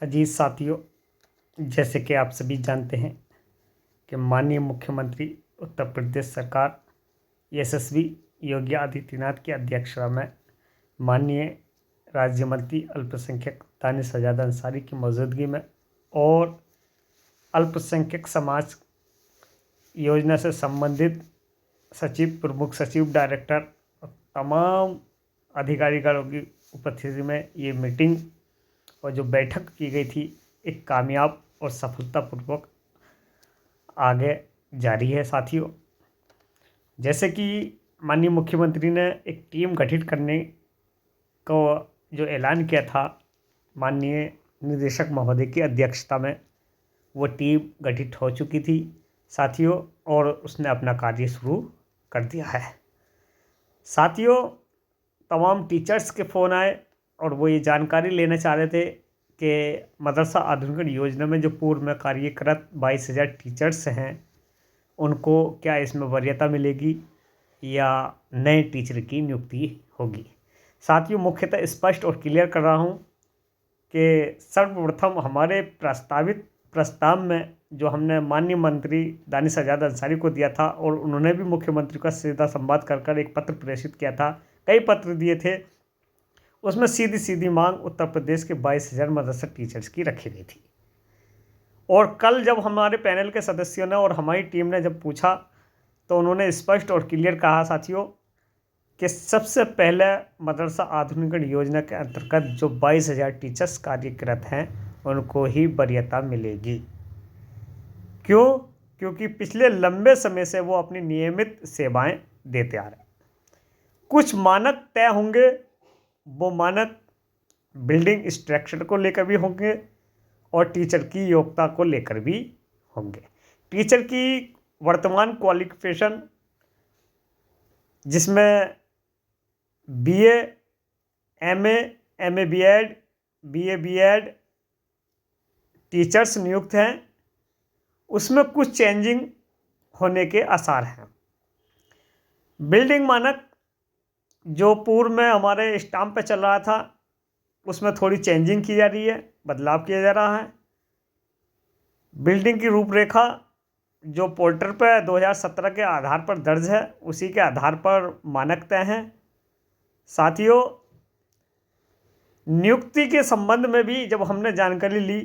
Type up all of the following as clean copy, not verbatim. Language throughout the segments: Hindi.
अजीज साथियों, जैसे कि आप सभी जानते हैं कि माननीय मुख्यमंत्री उत्तर प्रदेश सरकार यशस्वी योगी आदित्यनाथ की अध्यक्षता में माननीय राज्य मंत्री अल्पसंख्यक दानिश सजाद अंसारी की मौजूदगी में और अल्पसंख्यक समाज योजना से संबंधित सचिव, प्रमुख सचिव, डायरेक्टर और तमाम अधिकारीगणों की उपस्थिति में ये मीटिंग और जो बैठक की गई थी एक कामयाब और सफलतापूर्वक आगे जारी है। साथियों, जैसे कि माननीय मुख्यमंत्री ने एक टीम गठित करने को जो ऐलान किया था माननीय निदेशक महोदय की अध्यक्षता में, वो टीम गठित हो चुकी थी साथियों, और उसने अपना कार्य शुरू कर दिया है। साथियों, तमाम टीचर्स के फ़ोन आए और वो ये जानकारी लेना चाह रहे थे कि मदरसा आधुनिकीकरण योजना में जो पूर्व में कार्यरत 22,000 टीचर्स हैं उनको क्या इसमें वरीयता मिलेगी या नए टीचर की नियुक्ति होगी। साथियों, मुख्यतः स्पष्ट और क्लियर कर रहा हूँ कि सर्वप्रथम हमारे प्रस्ताव में जो हमने माननीय मंत्री दानिश सजाद अंसारी को दिया था और उन्होंने भी मुख्यमंत्री का सीधा संवाद कर एक पत्र प्रेषित किया था, कई पत्र दिए थे, उसमें सीधी मांग उत्तर प्रदेश के 22,000 मदरसा टीचर्स की रखी गई थी। और कल जब हमारे पैनल के सदस्यों ने और हमारी टीम ने जब पूछा तो उन्होंने स्पष्ट और क्लियर कहा साथियों कि सबसे पहले मदरसा आधुनिकीकरण योजना के अंतर्गत जो 22,000 टीचर्स कार्यरत हैं उनको ही वरीयता मिलेगी। क्यों? क्योंकि पिछले लंबे समय से वो अपनी नियमित सेवाएं देते आ रहे हैं। कुछ मानक तय होंगे, वो मानक बिल्डिंग स्ट्रक्चर को लेकर भी होंगे और टीचर की योग्यता को लेकर भी होंगे। टीचर की वर्तमान क्वालिफिकेशन जिसमें BA, MA, MA BEd, BA BEd teachers नियुक्त हैं, उसमें कुछ चेंजिंग होने के आसार हैं। बिल्डिंग मानक जो पूर्व में हमारे स्टाम्प पे चल रहा था उसमें थोड़ी चेंजिंग की जा रही है, बदलाव किया जा रहा है। बिल्डिंग की रूपरेखा जो पोर्टल पर 2017 के आधार पर दर्ज है उसी के आधार पर मानक तय हैं। साथियों, नियुक्ति के संबंध में भी जब हमने जानकारी ली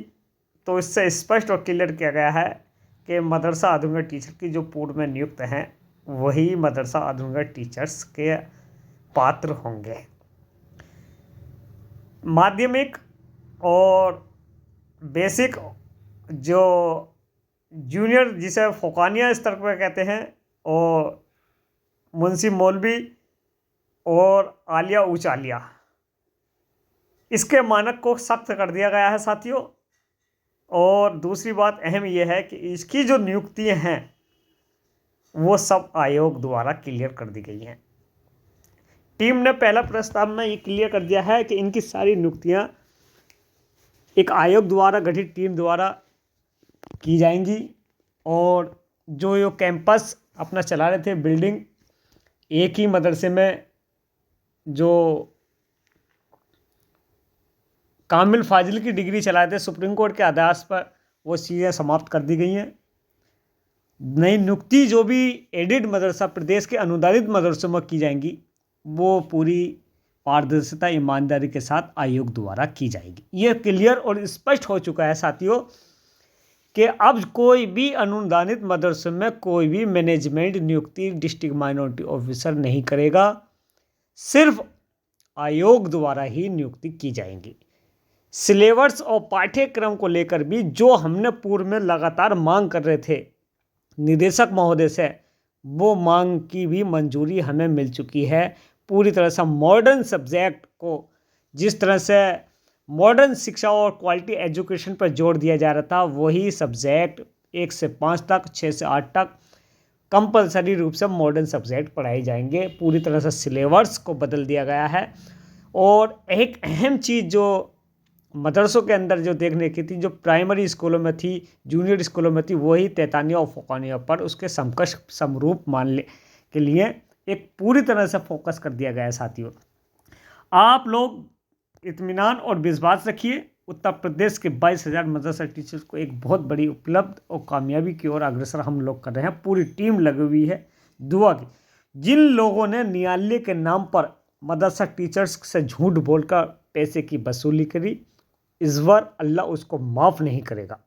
तो इससे स्पष्ट और क्लियर किया गया है कि मदरसा आधुनिक टीचर की जो पूर्व में नियुक्त हैं वही मदरसा आधुनिक टीचर्स के पात्र होंगे। माध्यमिक और बेसिक जो जूनियर जिसे फोकानिया स्तर पर कहते हैं और मुंशी मौलवी और आलिया उचालिया, इसके मानक को सख्त कर दिया गया है साथियों। और दूसरी बात अहम यह है कि इसकी जो नियुक्तियां हैं वो सब आयोग द्वारा क्लियर कर दी गई हैं। टीम ने पहला प्रस्ताव में ये क्लियर कर दिया है कि इनकी सारी नियुक्तियां एक आयोग द्वारा गठित टीम द्वारा की जाएंगी और जो कैंपस अपना चला रहे थे बिल्डिंग, एक ही मदरसे में जो कामिल फाजिल की डिग्री चलाए थे सुप्रीम कोर्ट के आदेश पर, वो चीज़ें समाप्त कर दी गई हैं। नई नियुक्ति जो भी एडेड मदरसा प्रदेश के अनुदानित मदरसों में की जाएंगी वो पूरी पारदर्शिता, ईमानदारी के साथ आयोग द्वारा की जाएगी। ये क्लियर और स्पष्ट हो चुका है साथियों कि अब कोई भी अनुदानित मदरसों में कोई भी मैनेजमेंट नियुक्ति डिस्ट्रिक्ट माइनॉरिटी ऑफिसर नहीं करेगा, सिर्फ आयोग द्वारा ही नियुक्ति की जाएंगी। सिलेबस और पाठ्यक्रम को लेकर भी जो हमने पूर्व में लगातार मांग कर रहे थे निदेशक महोदय से, वो मांग की भी मंजूरी हमें मिल चुकी है। पूरी तरह से मॉडर्न सब्जेक्ट को, जिस तरह से मॉडर्न शिक्षा और क्वालिटी एजुकेशन पर जोर दिया जा रहा था, वही सब्जेक्ट 1 से 5 तक, 6 से 8 तक कंपलसरी रूप से मॉडर्न सब्जेक्ट पढ़ाए जाएंगे। पूरी तरह से सिलेबस को बदल दिया गया है। और एक अहम चीज़ जो मदरसों के अंदर जो देखने की थी, जो प्राइमरी स्कूलों में थी, जूनियर स्कूलों में थी, वही तैतानिया और फोकानिया पर उसके समकक्ष समरूप मानने के लिए एक पूरी तरह से फोकस कर दिया गया है। साथियों, आप लोग इत्मीनान और विश्वास रखिए उत्तर प्रदेश के 22,000 मदरसा टीचर्स को एक बहुत बड़ी उपलब्ध और कामयाबी की ओर अग्रसर हम लोग कर रहे हैं। पूरी टीम लगी हुई है दुआ की। जिन लोगों ने न्यायालय के नाम पर मदरसा टीचर्स से झूठ बोलकर पैसे की वसूली करी, इस बार अल्लाह उसको माफ़ नहीं करेगा।